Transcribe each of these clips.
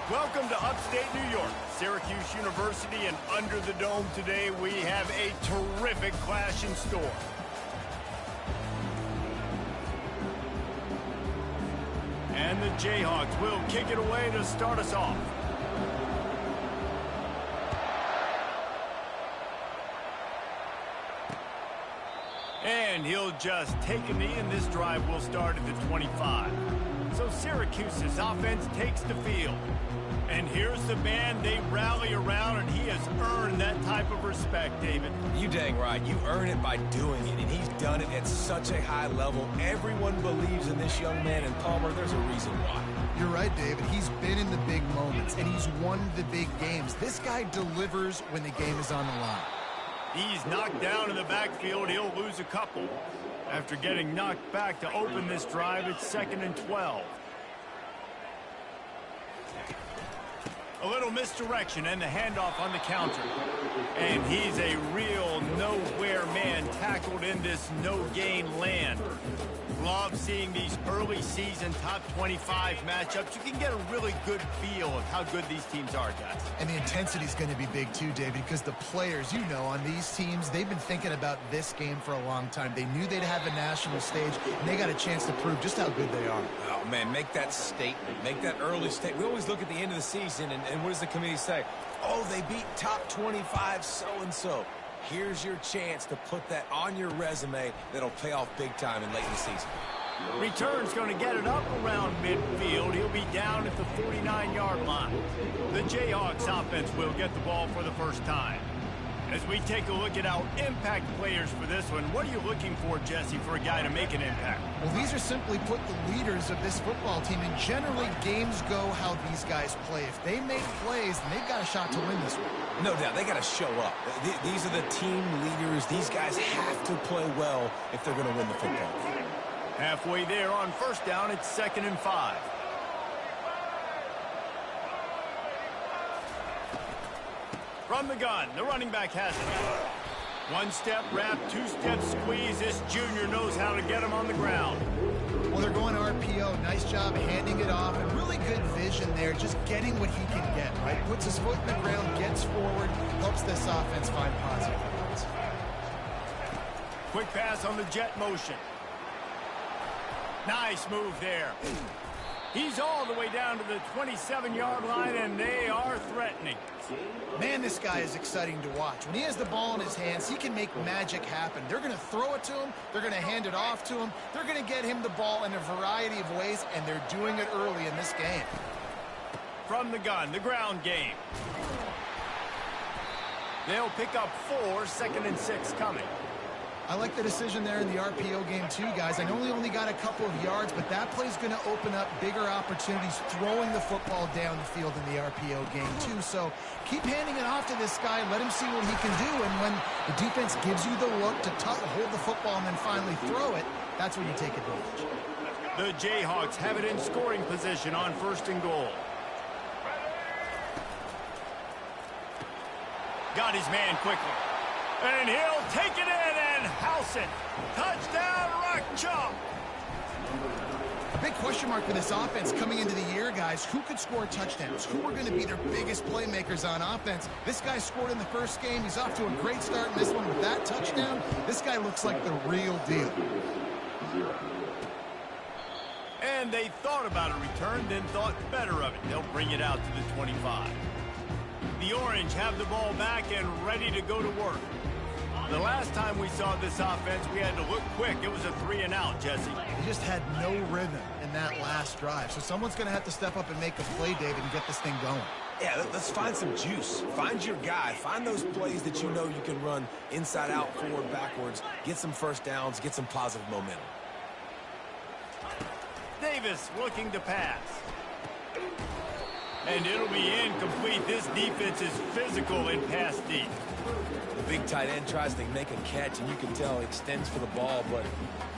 Welcome to upstate New York, Syracuse University, and under the dome today we have a terrific clash in store. And the Jayhawks will kick it away to start us off. And he'll just take a knee, and this drive will start at the 25. So Syracuse's offense takes the field. And here's the man they rally around, and he has earned that type of respect, David. You dang right. You earn it by doing it, and he's done it at such a high level. Everyone believes in this young man, and Palmer, there's a reason why. You're right, David. He's been in the big moments, and he's won the big games. This guy delivers when the game is on the line. He's knocked down in the backfield. He'll lose a couple. After getting knocked back to open this drive, it's 2nd and 12. A little misdirection and the handoff on the counter. And he's a real nowhere man tackled in this no-gain land. Love seeing these early season top 25 matchups. You can get a really good feel of how good these teams are, guys. And the intensity is going to be big too, David, because the players, you know, on these teams, they've been thinking about this game for a long time. They knew they'd have a national stage, and they got a chance to prove just how good they are. Oh, man, make that statement. Make that early statement. We always look at the end of the season, and what does the committee say? Oh, they beat top 25 so-and-so. Here's your chance to put that on your resume that'll pay off big time in late in the season. Return's going to get it up around midfield. He'll be down at the 49-yard line. The Jayhawks offense will get the ball for the first time. As we take a look at our impact players for this one, what are you looking for, Jesse, for a guy to make an impact? Well, these are simply put the leaders of this football team, and generally games go how these guys play. If they make plays, then they've got a shot to win this one. No doubt, they got to show up. These are the team leaders. These guys have to play well if they're going to win the football game. Halfway there on first down, it's 2nd and 5. From the gun, the running back has it. One-step wrap, two-step squeeze. This junior knows how to get him on the ground. Well, they're going RPO. Nice job handing it off, and really good vision there, just getting what he can get, right? Puts his foot in the ground, gets forward, helps this offense find positive points. Quick pass on the jet motion. Nice move there. He's all the way down to the 27-yard line, and they are threatening. Man, this guy is exciting to watch. When he has the ball in his hands, he can make magic happen. They're going to throw it to him. They're going to hand it off to him. They're going to get him the ball in a variety of ways, and they're doing it early in this game. From the gun, the ground game. They'll pick up 4, 2nd and 6 coming. I like the decision there in the RPO game too, guys. I know he only got a couple of yards, but that play's going to open up bigger opportunities throwing the football down the field in the RPO game too. So keep handing it off to this guy. Let him see what he can do. And when the defense gives you the look to hold the football and then finally throw it, that's when you take advantage. The Jayhawks have it in scoring position on 1st and goal. Got his man quickly. And he'll take it in and house it. Touchdown, Rock Chalk. A big question mark for this offense coming into the year, guys. Who could score touchdowns? Who are going to be their biggest playmakers on offense? This guy scored in the first game. He's off to a great start in this one with that touchdown. This guy looks like the real deal. And they thought about a return, then thought better of it. They'll bring it out to the 25. The Orange have the ball back and ready to go to work. The last time we saw this offense, we had to look quick. It was a 3-and-out, Jesse. They just had no rhythm in that last drive. So someone's going to have to step up and make a play, David, and get this thing going. Yeah, let's find some juice. Find your guy. Find those plays that you know you can run inside out, forward, backwards. Get some first downs. Get some positive momentum. Davis looking to pass. And it'll be incomplete. This defense is physical in pass deep. The big tight end tries to make a catch, and you can tell he extends for the ball, but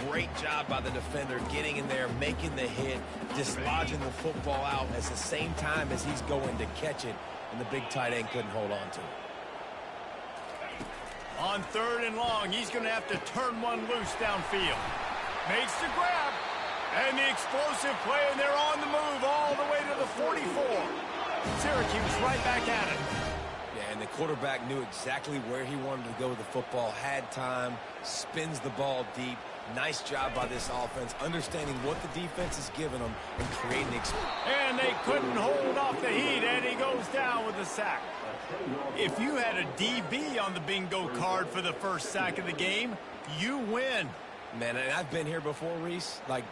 great job by the defender getting in there, making the hit, dislodging the football out at the same time as he's going to catch it, and the big tight end couldn't hold on to it. On 3rd and long, he's going to have to turn one loose downfield. Makes the grab. And the explosive play, and they're on the move all the way to the 44. Syracuse right back at it. Yeah, and the quarterback knew exactly where he wanted to go with the football, had time, spins the ball deep. Nice job by this offense, understanding what the defense is giving them and creating and they couldn't hold off the heat, and he goes down with a sack. If you had a DB on the bingo card for the first sack of the game, you win. Man, and I've been here before, Reese. Like,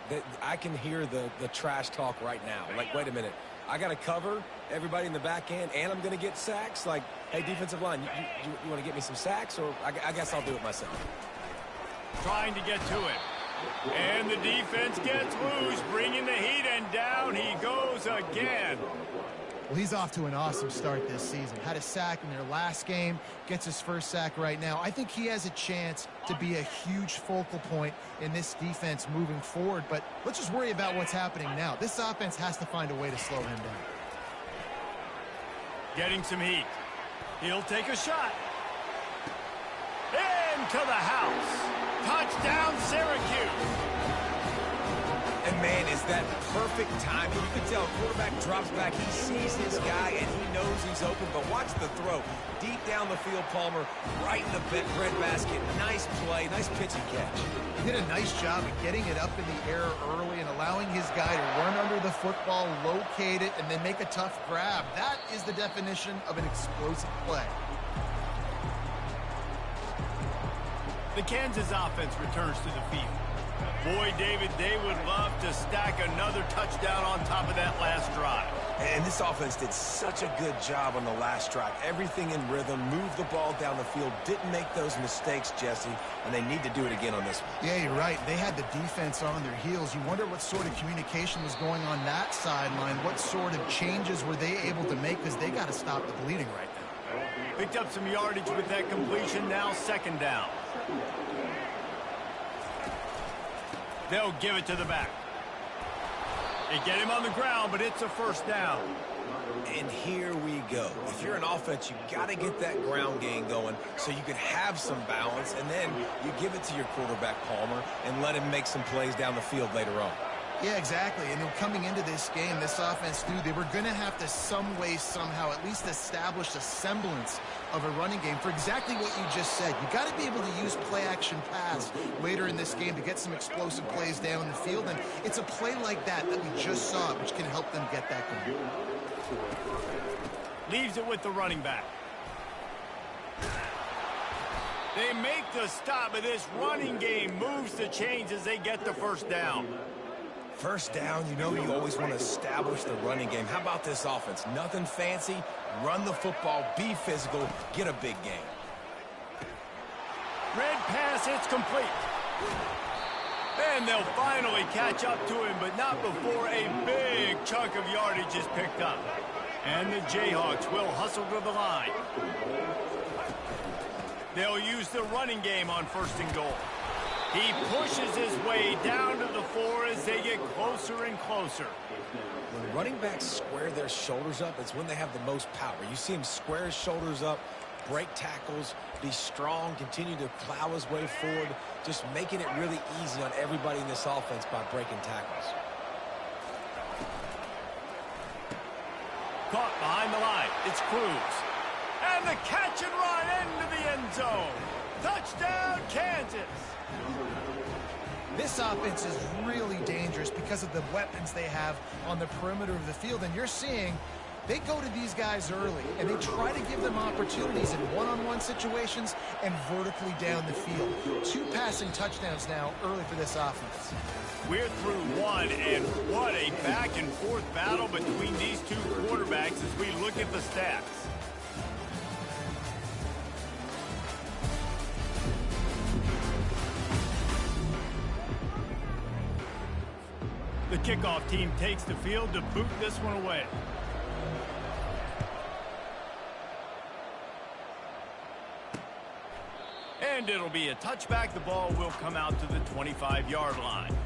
I can hear the trash talk right now. Like, wait a minute. I got to cover everybody in the back end, and I'm going to get sacks? Like, hey, defensive line, you want to get me some sacks? Or I guess I'll do it myself. Trying to get to it. And the defense gets loose, bringing the heat, and down he goes again. Well, he's off to an awesome start this season. Had a sack in their last game, gets his first sack right now. I think he has a chance to be a huge focal point in this defense moving forward, but let's just worry about what's happening now. This offense has to find a way to slow him down. Getting some heat. He'll take a shot. Into the house. Touchdown, Syracuse. And, man, is that perfect timing. You can tell quarterback drops back. He sees his guy, and he knows he's open. But watch the throw. Deep down the field, Palmer, right in the bread basket. Nice play, nice pitch and catch. He did a nice job of getting it up in the air early and allowing his guy to run under the football, locate it, and then make a tough grab. That is the definition of an explosive play. The Kansas offense returns to the field. Boy, David, they would love to stack another touchdown on top of that last drive. And this offense did such a good job on the last drive. Everything in rhythm, moved the ball down the field, didn't make those mistakes, Jesse, and they need to do it again on this one. Yeah, you're right. They had the defense on their heels. You wonder what sort of communication was going on that sideline. What sort of changes were they able to make, because they got to stop the bleeding right now. Picked up some yardage with that completion. Now second down. They'll give it to the back. They get him on the ground, but it's a first down. And here we go. If you're an offense, you got to get that ground game going so you can have some balance, and then you give it to your quarterback, Palmer, and let him make some plays down the field later on. Yeah, exactly. And coming into this game, this offense knew they were going to have to some way, somehow, at least establish a semblance of a running game for exactly what you just said. You got to be able to use play-action pass later in this game to get some explosive plays down the field. And it's a play like that we just saw, which can help them get that going. Leaves it with the running back. They make the stop, but this running game moves the chains as they get the first down. First down, you know you always want to establish the running game. How about this offense? Nothing fancy. Run the football, be physical, get a big game. Red pass, it's complete. And they'll finally catch up to him, but not before a big chunk of yardage is picked up. And the Jayhawks will hustle to the line. They'll use the running game on first and goal. He pushes his way down to the 4 as they get closer and closer. When running backs square their shoulders up, it's when they have the most power. You see him square his shoulders up, break tackles, be strong, continue to plow his way forward, just making it really easy on everybody in this offense by breaking tackles. Caught behind the line. It's Cruz. And the catch and run into the end zone. Touchdown, Kansas. This offense is really dangerous because of the weapons they have on the perimeter of the field. And you're seeing they go to these guys early, and they try to give them opportunities in one-on-one situations and vertically down the field. 2 passing touchdowns now early for this offense. We're through one, and what a back-and-forth battle between these two quarterbacks as we look at the stats. The kickoff team takes the field to boot this one away. And it'll be a touchback. The ball will come out to the 25-yard line.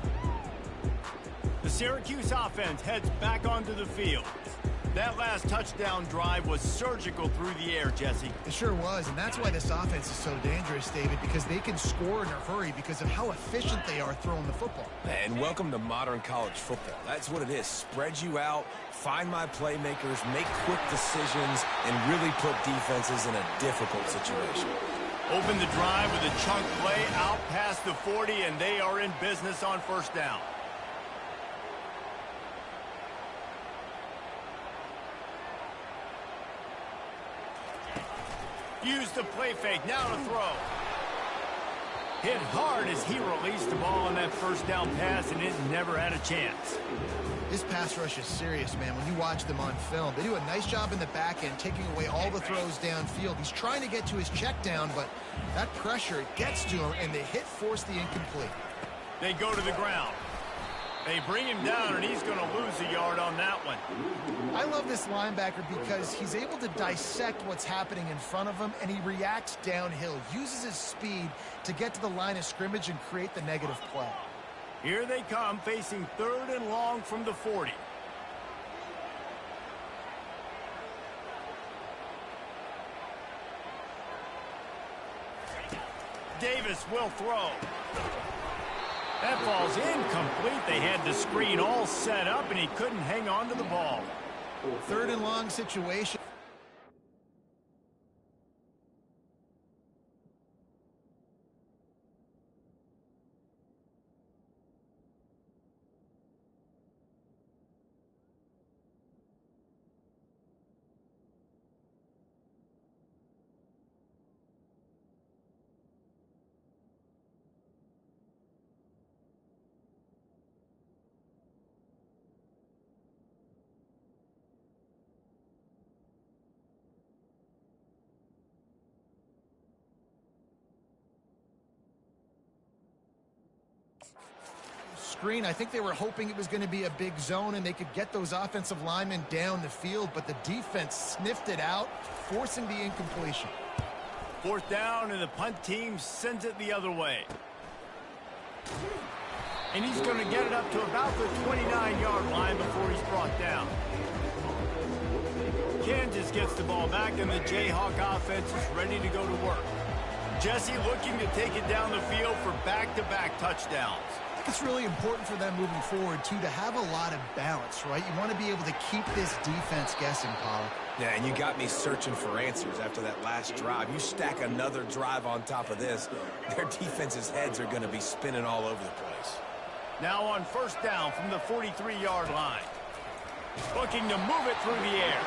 The Syracuse offense heads back onto the field. That last touchdown drive was surgical through the air, Jesse. It sure was, and that's why this offense is so dangerous, David, because they can score in a hurry because of how efficient they are throwing the football. And welcome to modern college football. That's what it is. Spread you out, find my playmakers, make quick decisions, and really put defenses in a difficult situation. Open the drive with a chunk play out past the 40, and they are in business on first down. Use the play fake, now to throw. Hit hard as he released the ball on that first down pass, and it never had a chance. This pass rush is serious, man. When you watch them on film, they do a nice job in the back end, taking away all the throws downfield. He's trying to get to his check down, but that pressure gets to him, and the hit forced the incomplete. They go to the ground. They bring him down, and he's going to lose a yard on that one. I love this linebacker because he's able to dissect what's happening in front of him, and he reacts downhill, uses his speed to get to the line of scrimmage and create the negative play. Here they come, facing 3rd and long from the 40. Davis will throw. That ball's incomplete. They had the screen all set up, and he couldn't hang on to the ball. 3rd and long situation. Screen. I think they were hoping it was going to be a big zone and they could get those offensive linemen down the field, but the defense sniffed it out, forcing the incompletion. 4th down, and the punt team sends it the other way. And he's going to get it up to about the 29-yard line before he's brought down. Kansas gets the ball back, and the Jayhawk offense is ready to go to work. Jesse looking to take it down the field for back-to-back touchdowns. It's really important for them moving forward, too, to have a lot of balance, right? You want to be able to keep this defense guessing, Paul. Yeah, and you got me searching for answers after that last drive. You stack another drive on top of this, their defense's heads are going to be spinning all over the place. Now on 1st down from the 43-yard line. Looking to move it through the air.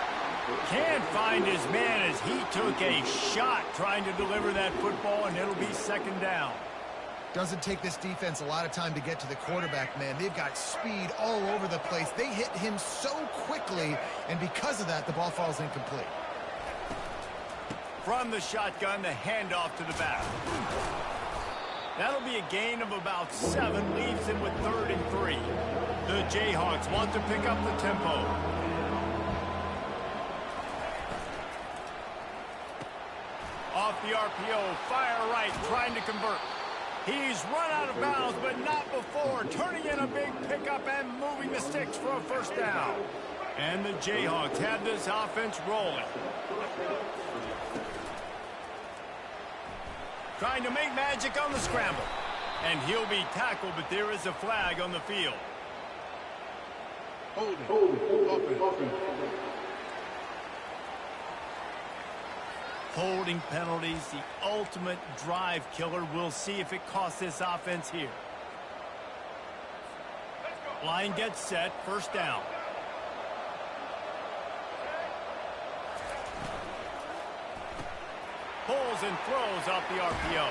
Can't find his man as he took a shot trying to deliver that football, and it'll be 2nd down. Doesn't take this defense a lot of time to get to the quarterback, man. They've got speed all over the place. They hit him so quickly, and because of that, the ball falls incomplete. From the shotgun, the handoff to the back. That'll be a gain of about 7, leaves him with 3rd and 3. The Jayhawks want to pick up the tempo. Off the RPO, fire right, trying to convert. He's run out of bounds, but not before. Turning in a big pickup and moving the sticks for a 1st down. And the Jayhawks have this offense rolling. Trying to make magic on the scramble. And he'll be tackled, but there is a flag on the field. Holding penalties, the ultimate drive killer. We'll see if it costs this offense here. Line gets set, 1st down. Pulls and throws off the RPO.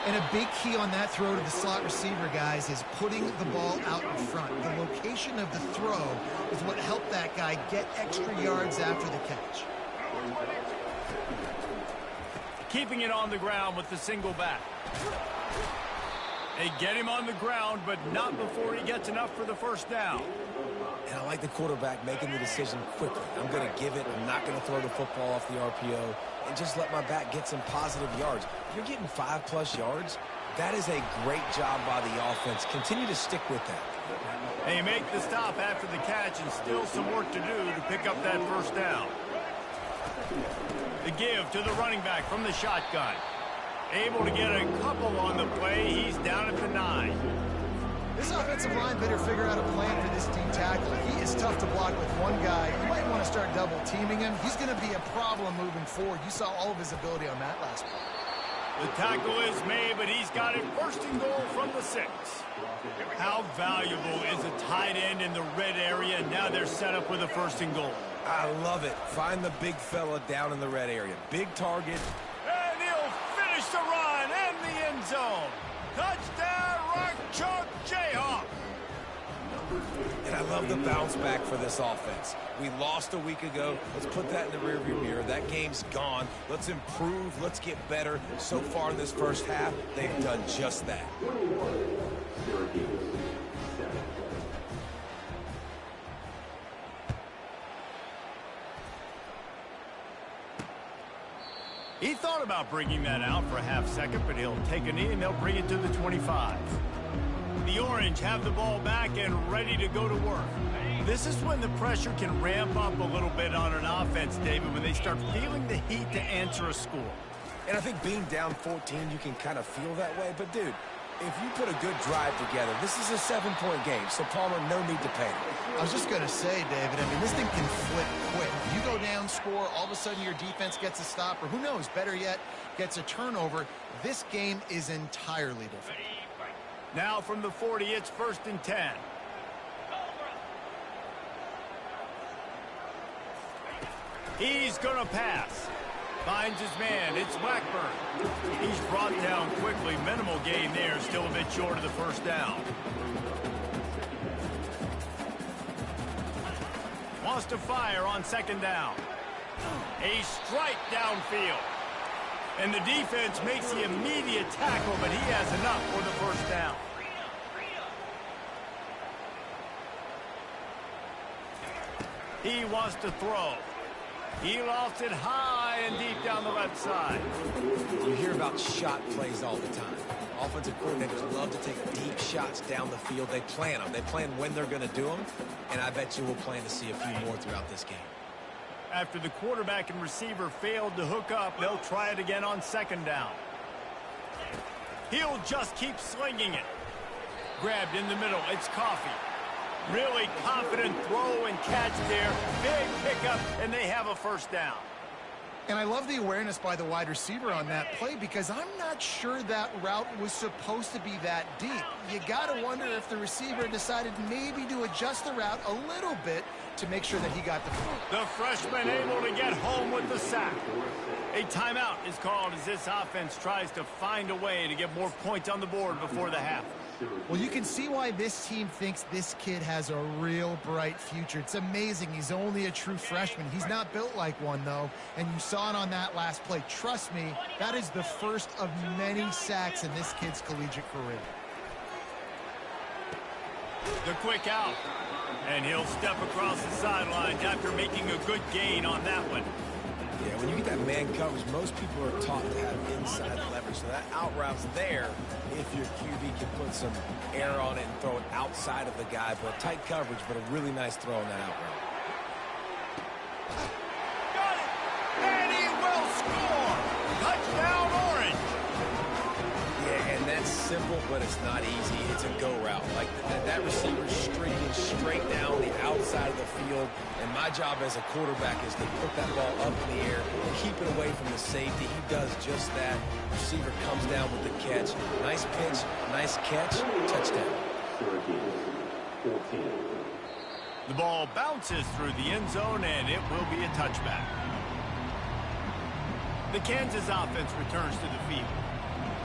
And a big key on that throw to the slot receiver, guys, is putting the ball out in front. The location of the throw is what helped that guy get extra yards after the catch. Keeping it on the ground with the single back. They get him on the ground, but not before he gets enough for the 1st down. And I like the quarterback making the decision quickly. I'm going to give it. I'm not going to throw the football off the RPO and just let my back get some positive yards. If you're getting 5+ yards, that is a great job by the offense. Continue to stick with that. They make the stop after the catch and still some work to do to pick up that first down. The give to the running back from the shotgun. Able to get a couple on the play. He's down at the 9. This offensive line better figure out a plan for this D tackle. He is tough to block with one guy. You might want to start double teaming him. He's going to be a problem moving forward. You saw all of his ability on that last play. The tackle is made, but he's got it first and goal from the 6. How valuable is a tight end in the red area? Now they're set up with a first and goal. I love it. Find the big fella down in the red area. Big target. And he'll finish the run in the end zone. Touchdown, Rock Chalk Jayhawk. And I love the bounce back for this offense. We lost a week ago. Let's put that in the rearview mirror. That game's gone. Let's improve. Let's get better. So far in this first half, they've done just that. He thought about bringing that out for a half second, but he'll take a knee and they'll bring it to the 25. The Orange have the ball back and ready to go to work. This is when the pressure can ramp up a little bit on an offense, David, when they start feeling the heat to answer a score. And I think being down 14, you can kind of feel that way. But, dude, if you put a good drive together, this is a 7-point game, so Palmer, no need to panic. I was just going to say, David, I mean, this thing can flip quick. You go down, score, all of a sudden your defense gets a stop, or who knows, better yet, gets a turnover. This game is entirely different. Now from the 40, it's 1st and 10. He's going to pass. Finds his man. It's Blackburn. He's brought down quickly. Minimal gain there. Still a bit short of the first down. Wants to fire on 2nd down. A strike downfield. And the defense makes the immediate tackle, but he has enough for the first down. He wants to throw. He lost it high and deep down the left side. You hear about shot plays all the time. Offensive coordinators love to take deep shots down the field. They plan them. They plan when they're going to do them, and I bet you we'll plan to see a few more throughout this game. After the quarterback and receiver failed to hook up, they'll try it again on 2nd down. He'll just keep slinging it. Grabbed in the middle. It's Coffee. Really confident throw and catch there. Big pickup, and they have a first down. And I love the awareness by the wide receiver on that play because I'm not sure that route was supposed to be that deep. You got to wonder if the receiver decided maybe to adjust the route a little bit to make sure that he got the throw. The freshman able to get home with the sack. A timeout is called as this offense tries to find a way to get more points on the board before the half. Well, you can see why this team thinks this kid has a real bright future. It's amazing. He's only a true freshman. He's not built like one, though, and you saw it on that last play. Trust me, that is the first of many sacks in this kid's collegiate career. The quick out, and he'll step across the sidelines after making a good gain on that one. Yeah, when you get that man coverage, most people are taught to have inside leverage. So that out route's there if your QB can put some air on it and throw it outside of the guy. But tight coverage, but a really nice throw on that out route. Got it! And he will score! Touchdown, Orange! Yeah, and that's simple, but it's not easy. It's a go route. Like that receiver's streaking straight down the outside of the field. And my job as a quarterback is to put that ball up in the air, keep it away from the safety. He does just that. Receiver comes down with the catch. Nice pitch, nice catch, touchdown. The ball bounces through the end zone, and it will be a touchback. The Kansas offense returns to the field.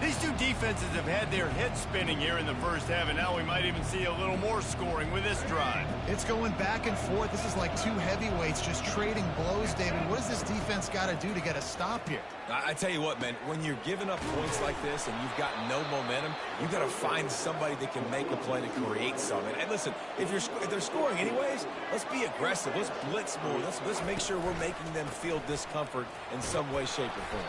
These two defenses have had their heads spinning here in the first half, and now we might even see a little more scoring with this drive. It's going back and forth. This is like two heavyweights just trading blows, David. What does this defense got to do to get a stop here? I tell you what, man, when you're giving up points like this and you've got no momentum, you've got to find somebody that can make a play to create something. And listen, if they're scoring anyways, let's be aggressive. Let's blitz more. Let's make sure we're making them feel discomfort in some way, shape, or form.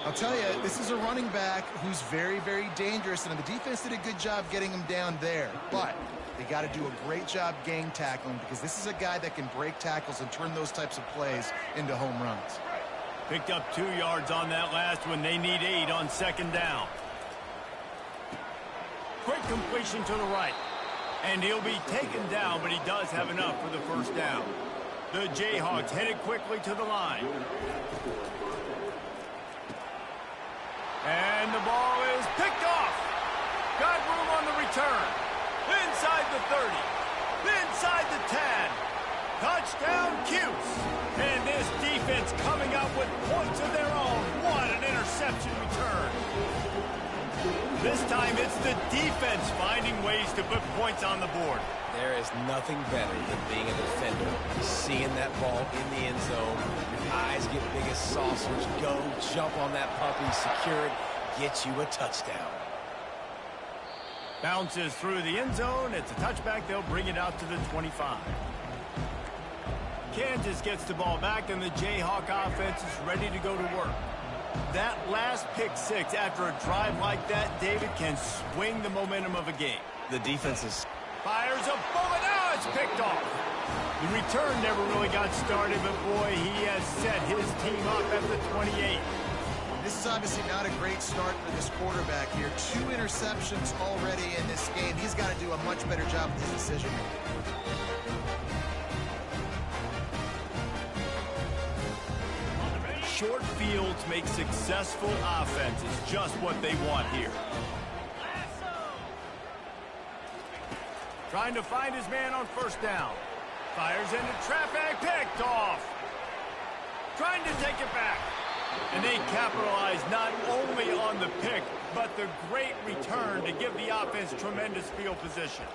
I'll tell you, this is a running back who's very, very dangerous, and the defense did a good job getting him down there. But They got to do a great job gang tackling because this is a guy that can break tackles and turn those types of plays into home runs. Picked up 2 yards on that last one. They need 8 on second down. Quick completion to the right. And he'll be taken down, but he does have enough for the first down. The Jayhawks headed quickly to the line. And the ball is picked off. Got room on the return. Inside the 30. Inside the 10. Touchdown, Cuse. And this defense coming up with points of their own. What an interception return. This time it's the defense finding ways to put points on the board. There is nothing better than being a defender. Seeing that ball in the end zone, your eyes get big as saucers. Go, jump on that puppy, secure it, get you a touchdown. Bounces through the end zone. It's a touchback. They'll bring it out to the 25. Kansas gets the ball back, and the Jayhawk offense is ready to go to work. That last pick six after a drive like that, David, can swing the momentum of a game. The defense is... Fires a bullet. Now it's picked off. The return never really got started, but boy, he has set his team up at the 28. This is obviously not a great start for this quarterback here. 2 interceptions already in this game. He's got to do a much better job with his decision making. Short fields make successful offenses just what they want here. Trying to find his man on first down. Fires into traffic, picked off. Trying to take it back. And they capitalize not only on the pick, but the great return to give the offense tremendous field position.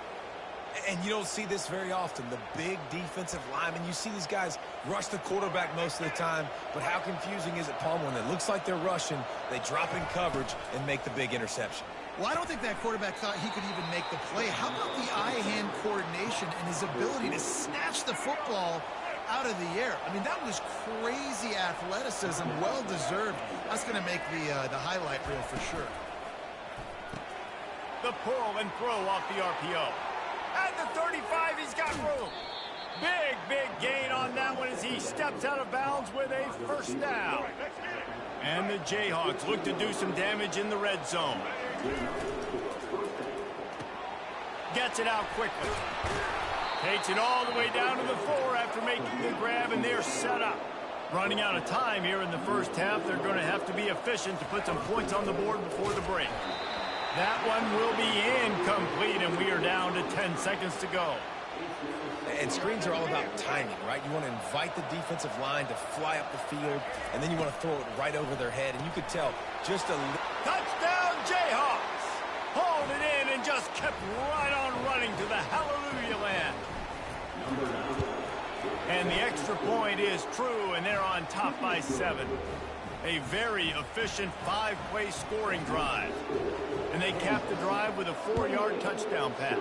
And you don't see this very often. The big defensive linemen, you see these guys rush the quarterback most of the time, but how confusing is it, Palmer, when it looks like they're rushing, they drop in coverage and make the big interception? Well, I don't think that quarterback thought he could even make the play. How about the eye-hand coordination and his ability to snatch the football out of the air? I mean, that was crazy athleticism, well-deserved. That's going to make the highlight reel for sure. The pull and throw off the RPO. At the 35, he's got room. Big gain on that one as he steps out of bounds with a first down. And the Jayhawks look to do some damage in the red zone. Gets it out quickly. Takes it all the way down to the 4 after making the grab, and they're set up. Running out of time here in the first half. They're going to have to be efficient to put some points on the board before the break. That one will be incomplete, and we are down to 10 seconds to go. And screens are all about timing, right? You want to invite the defensive line to fly up the field, and then you want to throw it right over their head. And you could tell just a... Touchdown, Jayhawks! Hauled it in and just kept right on running to the hallelujah land. And the extra point is true, and they're on top by 7. A very efficient 5-play scoring drive. And they cap the drive with a 4-yard touchdown pass.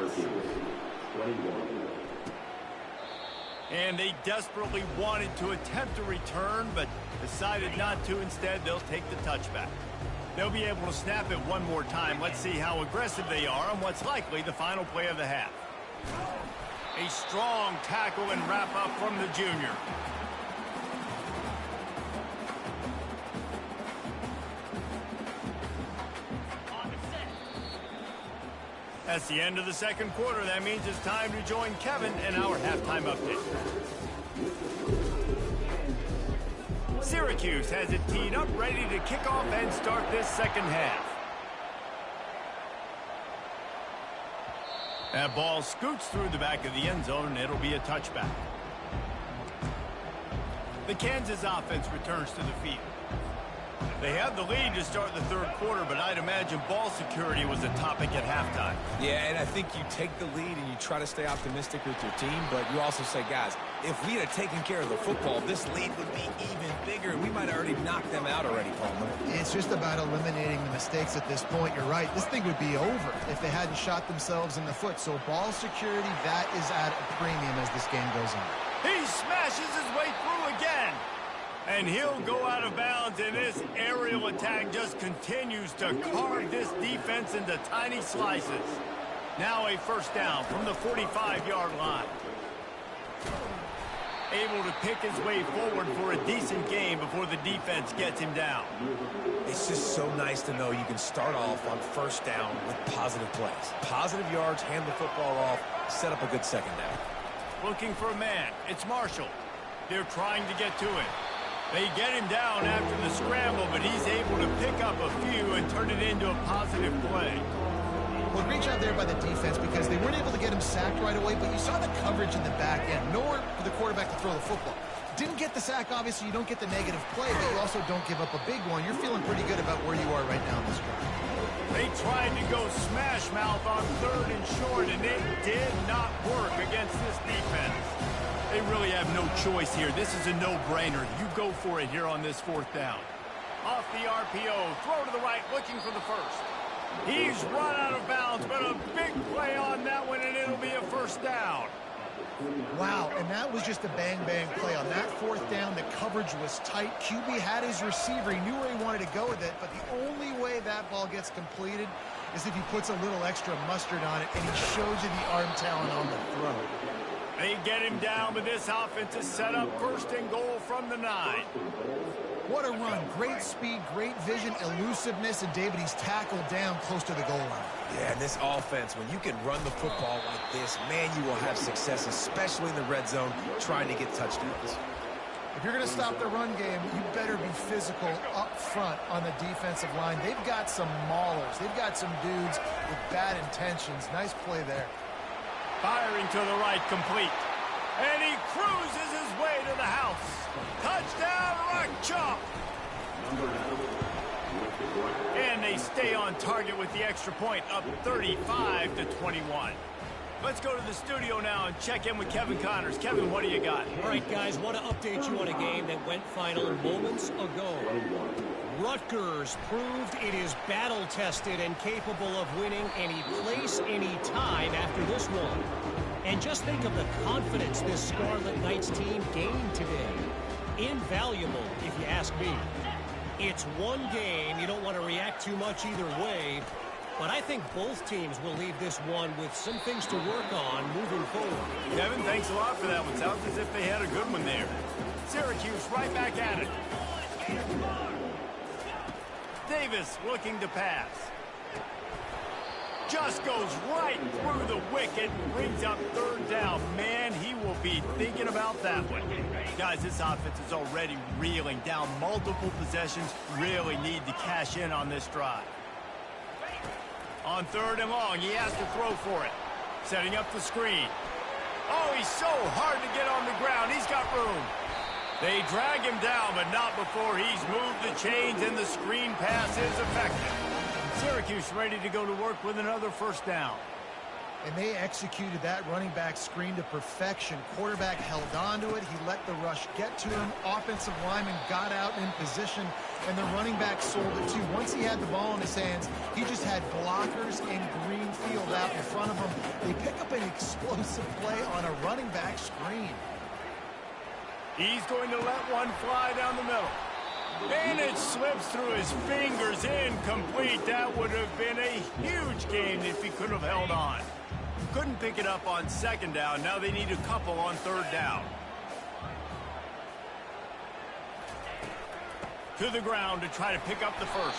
And they desperately wanted to attempt a return, but decided not to. Instead, they'll take the touchback. They'll be able to snap it one more time. Let's see how aggressive they are on what's likely the final play of the half. A strong tackle and wrap-up from the junior. That's the end of the second quarter. That means it's time to join Kevin in our halftime update. Syracuse has it teed up, ready to kick off and start this second half. That ball scoots through the back of the end zone, and it'll be a touchback. The Kansas offense returns to the field. They have the lead to start the third quarter, but I'd imagine ball security was a topic at halftime. Yeah, and I think you take the lead and you try to stay optimistic with your team, but you also say, guys, if we had taken care of the football, this lead would be even bigger. We might have already knocked them out already, Palmer. It's just about eliminating the mistakes at this point. You're right. This thing would be over if they hadn't shot themselves in the foot. So ball security, that is at a premium as this game goes on. He smashes his way through again. And he'll go out of bounds, and this aerial attack just continues to carve this defense into tiny slices. Now a first down from the 45-yard line. Able to pick his way forward for a decent game before the defense gets him down. It's just so nice to know you can start off on first down with positive plays. Positive yards, hand the football off, set up a good second down. Looking for a man. It's Marshall. They're trying to get to him. They get him down after the scramble, but he's able to pick up a few and turn it into a positive play. Well, great job there by the defense because they weren't able to get him sacked right away, but you saw the coverage in the back end. Nowhere for the quarterback to throw the football. Didn't get the sack, obviously. You don't get the negative play, but you also don't give up a big one. You're feeling pretty good about where you are right now in this drive. They tried to go smash mouth on 3rd and short, and it did not work against this defense. They really have no choice here. This is a no-brainer. You go for it here on this 4th down. Off the RPO, throw to the right, looking for the first. He's run out of bounds, but a big play on that one, and it'll be a first down. Wow, and that was just a bang-bang play. On that 4th down, the coverage was tight. QB had his receiver. He knew where he wanted to go with it, but the only way that ball gets completed is if he puts a little extra mustard on it, and he shows you the arm talent on the throw. They get him down, but this offense is set up 1st and goal from the 9. What a run. Great speed, great vision, elusiveness, and David, he's tackled down close to the goal line. Yeah, and this offense, when you can run the football like this, man, you will have success, especially in the red zone, trying to get touchdowns. If you're going to stop the run game, you better be physical up front on the defensive line. They've got some maulers. They've got some dudes with bad intentions. Nice play there. Firing to the right, complete. And he cruises his way to the house. Touchdown, Rock Chalk. And they stay on target with the extra point, up 35-21. Let's go to the studio now and check in with Kevin Connors. Kevin, what do you got? All right, guys, want to update you on a game that went final moments ago. Rutgers proved it is battle-tested and capable of winning any place, any time after this one. And just think of the confidence this Scarlet Knights team gained today. Invaluable, if you ask me. It's one game. You don't want to react too much either way. But I think both teams will leave this one with some things to work on moving forward. Kevin, thanks a lot for that one. Sounds as if they had a good one there. Syracuse right back at it. Davis looking to pass. Just goes right through the wicket and brings up 3rd down. Man, he will be thinking about that one. Guys, this offense is already reeling down multiple possessions. Really need to cash in on this drive. On 3rd and long, he has to throw for it. Setting up the screen. Oh, he's so hard to get on the ground. He's got room. They drag him down, but not before he's moved the chains, and the screen pass is effective. Syracuse ready to go to work with another first down. And they executed that running back screen to perfection. Quarterback held on to it. He let the rush get to him. Offensive lineman got out in position, and the running back sold it too. Once he had the ball in his hands, he just had blockers and green field out in front of him. They pick up an explosive play on a running back screen. He's going to let one fly down the middle. And it slips through his fingers, incomplete. That would have been a huge gain if he could have held on. Couldn't pick it up on 2nd down. Now they need a couple on 3rd down. To the ground to try to pick up the first.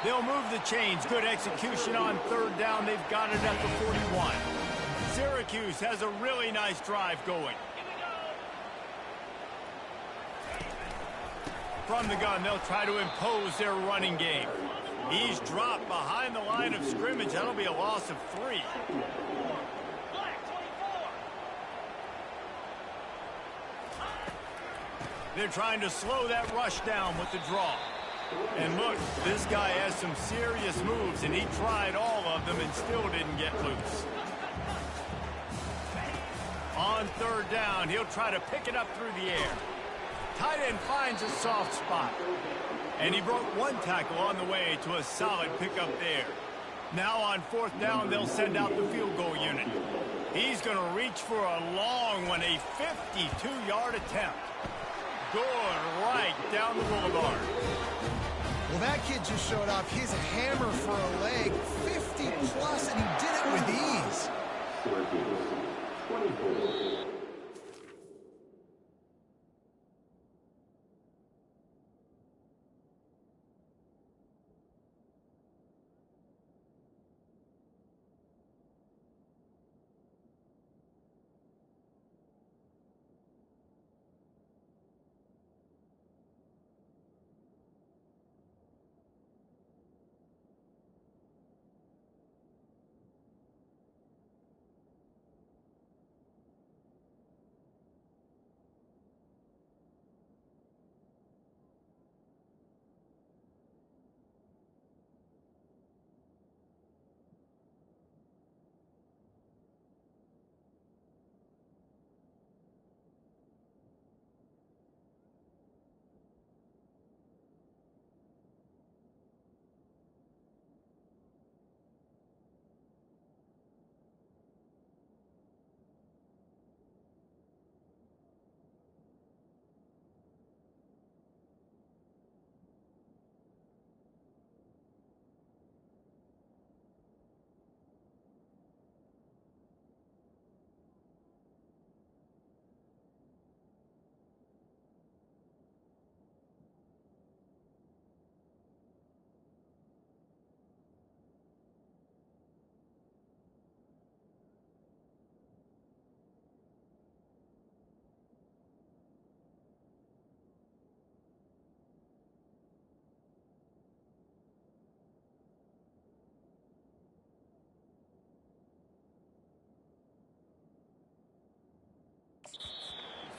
They'll move the chains. Good execution on 3rd down. They've got it at the 41. Syracuse has a really nice drive going. From the gun, they'll try to impose their running game. He's dropped behind the line of scrimmage. That'll be a loss of 3. They're trying to slow that rush down with the draw. And look, this guy has some serious moves, and he tried all of them and still didn't get loose. On 3rd down, he'll try to pick it up through the air. Tight end finds a soft spot. And he broke one tackle on the way to a solid pickup there. Now on 4th down, they'll send out the field goal unit. He's going to reach for a long one, a 52-yard attempt. Good right down the boulevard. Well, that kid just showed off his hammer for a leg, 50 plus, and he did it with ease.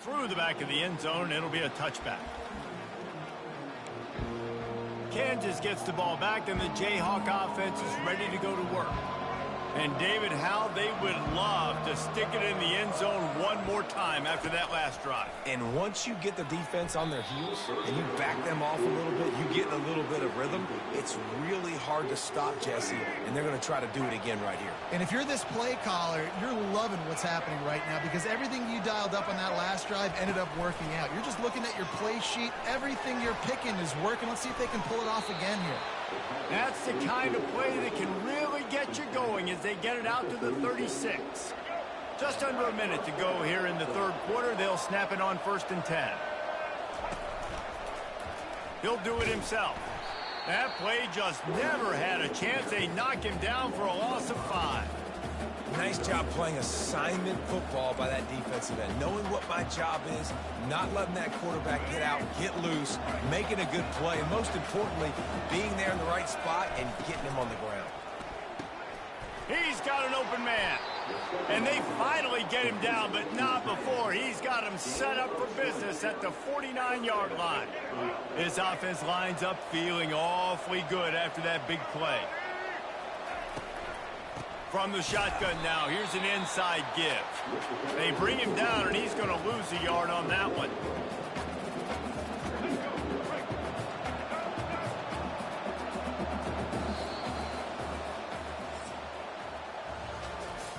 Through the back of the end zone, it'll be a touchback. Kansas gets the ball back, and the Jayhawk offense is ready to go to work. And David, how they would love to stick it in the end zone one more time after that last drive. And once you get the defense on their heels and you back them off a little bit, you get a little bit of rhythm, it's really hard to stop, Jesse, and they're going to try to do it again right here. And if you're this play caller, you're loving what's happening right now because everything you dialed up on that last drive ended up working out. You're just looking at your play sheet. Everything you're picking is working. Let's see if they can pull it off again here. That's the kind of play that can really get you going as they get it out to the 36. Just under a minute to go here in the third quarter. They'll snap it on 1st and 10. He'll do it himself. That play just never had a chance. They knock him down for a loss of 5. Nice job playing assignment football by that defensive end. Knowing what my job is, not letting that quarterback get out, get loose, making a good play, and most importantly, being there in the right spot and getting him on the ground. He's got an open man. And they finally get him down, but not before. He's got him set up for business at the 49-yard line. His offense lines up feeling awfully good after that big play. From the shotgun now, here's an inside give. They bring him down, and he's going to lose a yard on that one.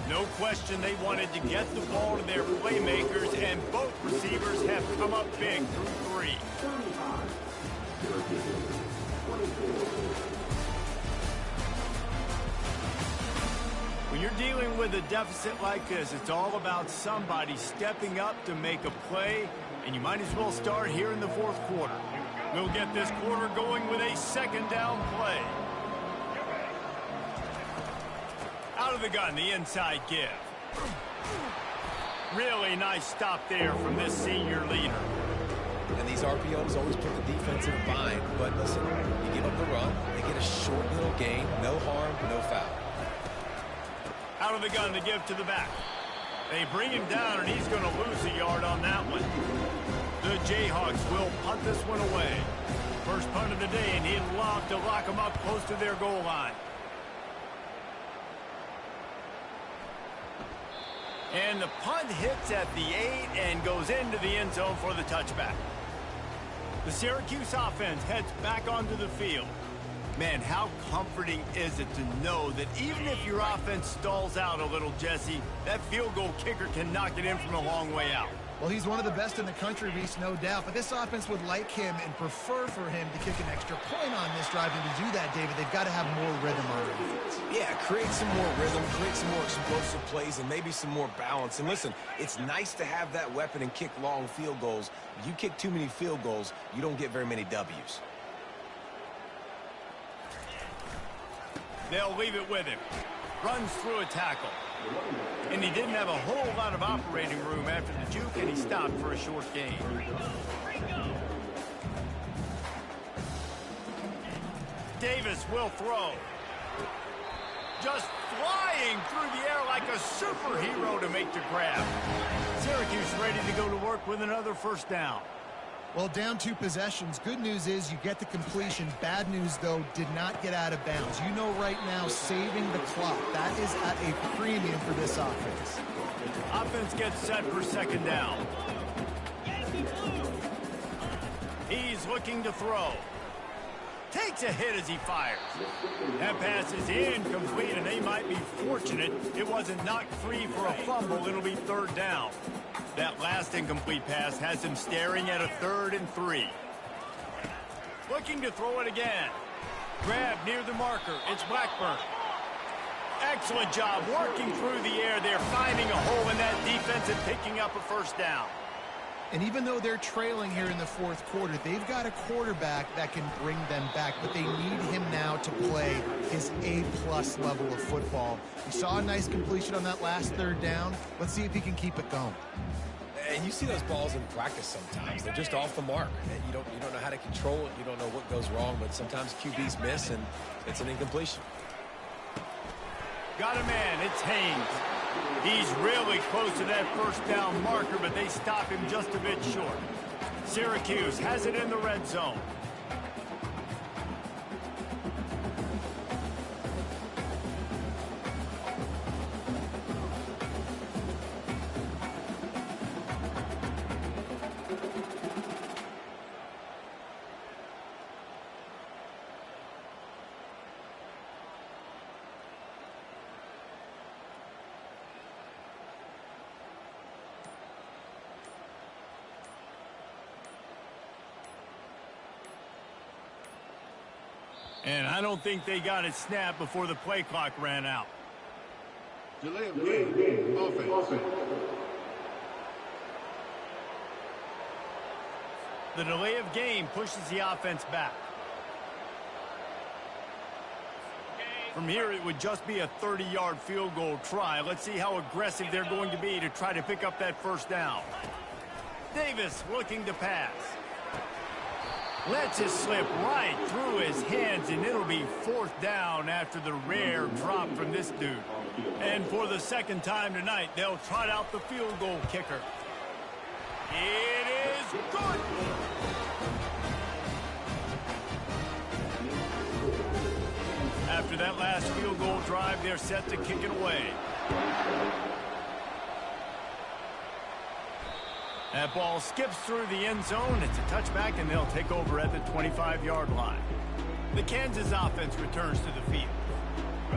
No question they wanted to get the ball to their playmakers, and both receivers have come up big through 3. When you're dealing with a deficit like this, it's all about somebody stepping up to make a play, and you might as well start here in the fourth quarter. We'll get this quarter going with a second down play. Out of the gun, the inside give. Really nice stop there from this senior leader. And these RPOs always put the defense in a bind, but listen, you give up the run, they get a short little gain, no harm, no foul. Out of the gun to give to the back. They bring him down, and he's going to lose a yard on that one. The Jayhawks will punt this one away. First punt of the day, and he'd love to lock them up close to their goal line. And the punt hits at the 8 and goes into the end zone for the touchback. The Syracuse offense heads back onto the field. Man, how comforting is it to know that even if your offense stalls out a little, Jesse, that field goal kicker can knock it in from a long way out. Well, he's one of the best in the country, Reese, no doubt. But this offense would like him and prefer for him to kick an extra point on this drive. And to do that, David, they've got to have more rhythm on offense. Yeah, create some more rhythm, create some more explosive plays, and maybe some more balance. And listen, it's nice to have that weapon and kick long field goals. If you kick too many field goals, you don't get very many W's. They'll leave it with him. Runs through a tackle. And he didn't have a whole lot of operating room after the juke, and he stopped for a short gain. Davis will throw. Just flying through the air like a superhero to make the grab. Syracuse ready to go to work with another first down. Well, down 2 possessions. Good news is you get the completion. Bad news, though, did not get out of bounds. You know right now, saving the clock, that is at a premium for this offense. Offense gets set for second down. He's looking to throw. Takes a hit as he fires. That pass is incomplete, and they might be fortunate it wasn't knocked free for a fumble. It'll be third down. That last incomplete pass has him staring at a 3rd and 3. Looking to throw it again. Grab near the marker. It's Blackburn. Excellent job working through the air. They're finding a hole in that defense and picking up a first down. And even though they're trailing here in the 4th quarter, they've got a quarterback that can bring them back, but they need him now to play his A-plus level of football. We saw a nice completion on that last 3rd down. Let's see if he can keep it going. And you see those balls in practice sometimes. They're just off the mark. You don't know how to control it. You don't know what goes wrong, but sometimes QBs miss, and it's an incompletion. Got a man. It's Haynes. He's really close to that first down marker, but they stop him just a bit short. Syracuse has it in the red zone. And I don't think they got it snapped before the play clock ran out. Delay of game. Offense. The delay of game pushes the offense back. From here, it would just be a 30-yard field goal try. Let's see how aggressive they're going to be to try to pick up that first down. Davis looking to pass. Lets it slip right through his hands, and it'll be 4th down after the rare drop from this dude. And for the 2nd time tonight, they'll trot out the field goal kicker. It is good. After that last field goal drive, they're set to kick it away. That ball skips through the end zone. It's a touchback, and they'll take over at the 25-yard line. The Kansas offense returns to the field.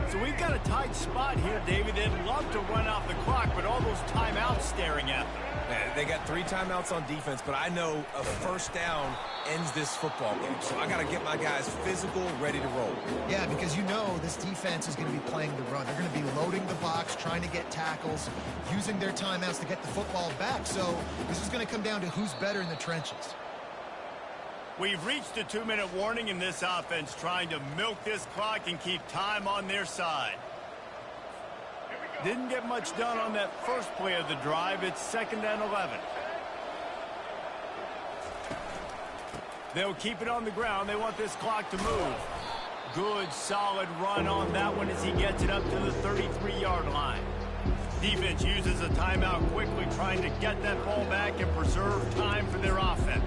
So we've got a tight spot here, David. They'd love to run out the clock, but all those timeouts staring at them. They got 3 timeouts on defense, but I know a first down ends this football game. So I got to get my guys physical, ready to roll. Yeah, because you know this defense is going to be playing the run. They're going to be loading the box, trying to get tackles, using their timeouts to get the football back. So this is going to come down to who's better in the trenches. We've reached a 2-minute warning in this offense, trying to milk this clock and keep time on their side. Didn't get much done on that first play of the drive. It's 2nd and 11. They'll keep it on the ground. They want this clock to move. Good, solid run on that one as he gets it up to the 33-yard line. Defense uses a timeout quickly, trying to get that ball back and preserve time for their offense.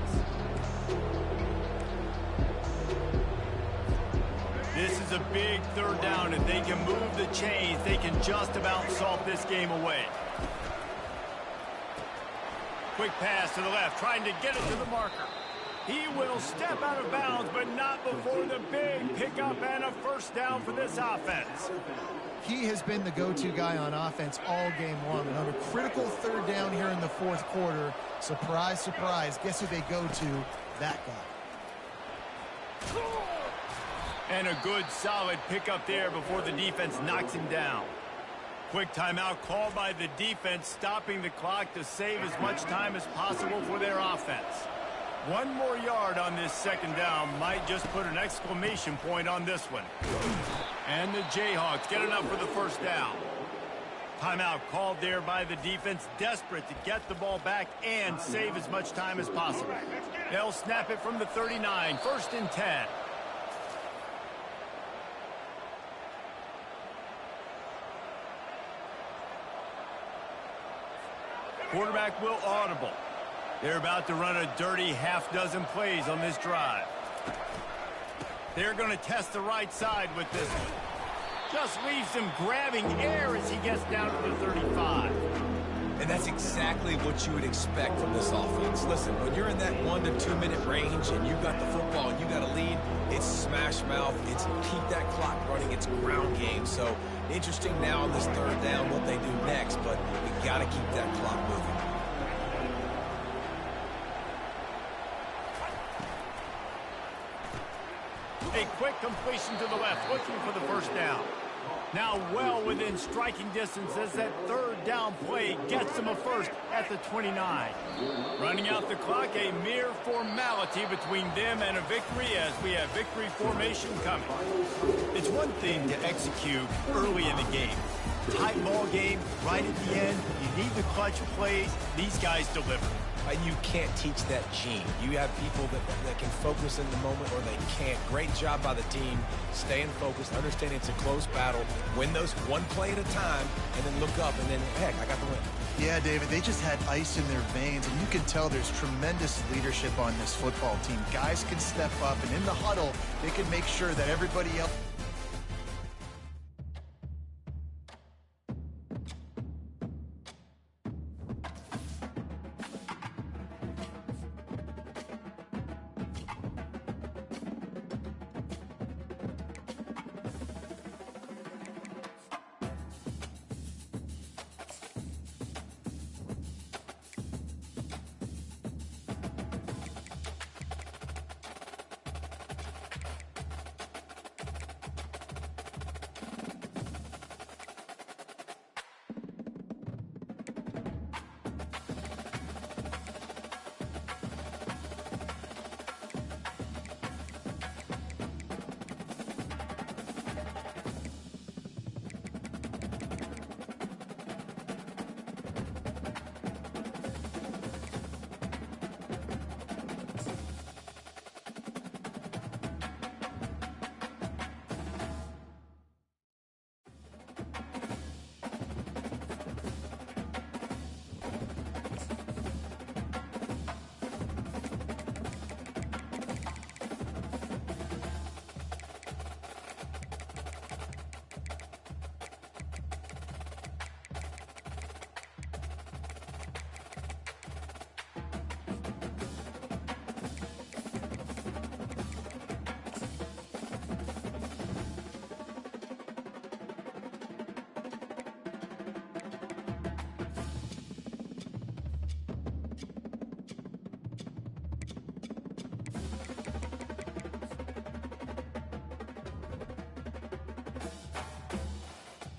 This is a big 3rd down. If they can move the chains, they can just about salt this game away. Quick pass to the left, trying to get it to the marker. He will step out of bounds, but not before the big pickup and a first down for this offense. He has been the go-to guy on offense all game long. And on a critical third down here in the fourth quarter, surprise, surprise, guess who they go to? That guy. And a good, solid pickup there before the defense knocks him down. Quick timeout called by the defense, stopping the clock to save as much time as possible for their offense. One more yard on this second down might just put an exclamation point on this one. And the Jayhawks get enough for the first down. Timeout called there by the defense, desperate to get the ball back and save as much time as possible. They'll snap it from the 39, 1st and 10. Quarterback will audible. They're about to run a dirty half-dozen plays on this drive. They're going to test the right side with this one. Just leaves him grabbing air as he gets down to the 35. And that's exactly what you would expect from this offense. Listen, when you're in that 1 to 2 minute range and you've got the football and you got a lead, it's smash mouth, it's keep that clock running, it's ground game. So interesting now on this third down what they do next, but you got to keep that clock moving. A quick completion to the left, looking for the first down. Now well within striking distance as that third down play gets him a first at the 29. Running out the clock, a mere formality between them and a victory as we have victory formation coming. It's one thing to execute early in the game. Tight ball game, right at the end, you need the clutch plays. These guys deliver. You can't teach that gene. You have people that can focus in the moment or they can't. Great job by the team, staying focused, understanding it's a close battle, win those one play at a time, and then look up, and then, heck, I got the win. Yeah, David, they just had ice in their veins, and you can tell there's tremendous leadership on this football team. Guys can step up, and in the huddle, they can make sure that everybody else